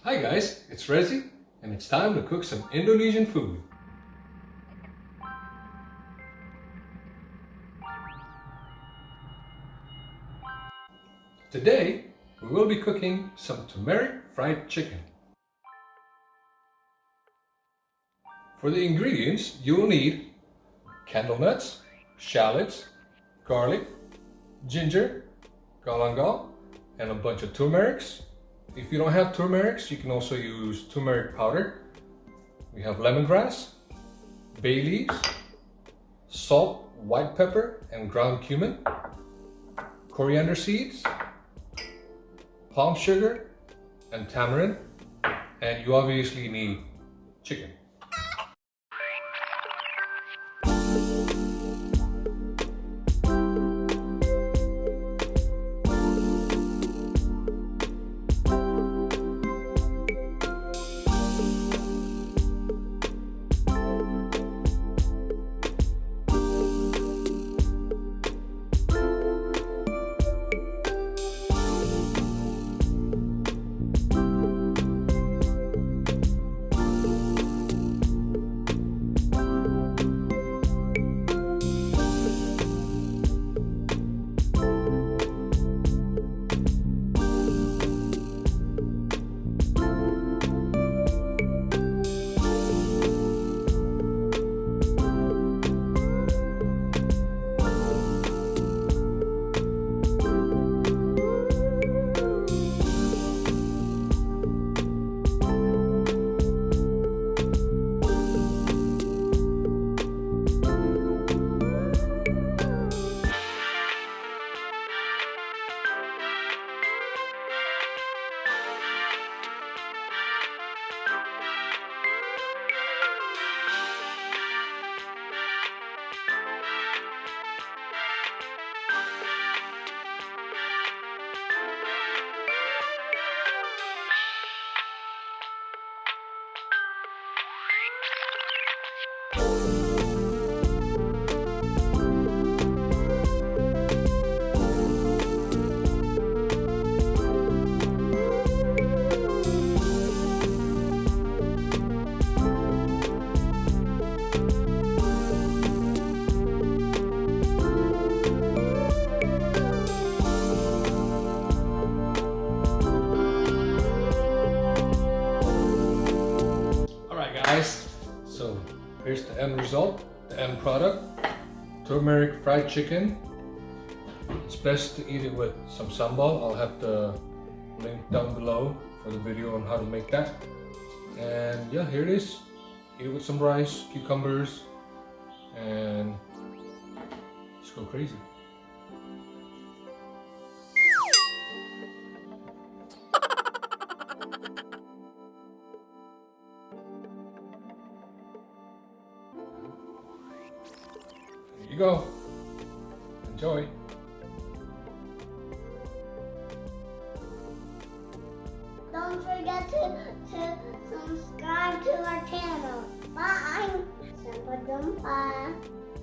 Hi guys, it's Rezi and it's time to cook some Indonesian food. Today we will be cooking some turmeric fried chicken. For the ingredients you will need candlenuts, shallots, garlic, ginger, galangal, and a bunch of turmerics. If you don't have turmerics, you can also use turmeric powder. We have lemongrass, bay leaves, salt, white pepper, and ground cumin, coriander seeds, palm sugar and tamarind, and you obviously need chicken. Guys, so here's the end result, the end product, turmeric fried chicken. It's best to eat it with some sambal. I'll have the link down below for the video on how to make that. And yeah, here it is. Eat it with some rice, cucumbers, and let's go crazy. Here you go. Enjoy. Don't forget to subscribe to our channel. Bye. Sampai jumpa.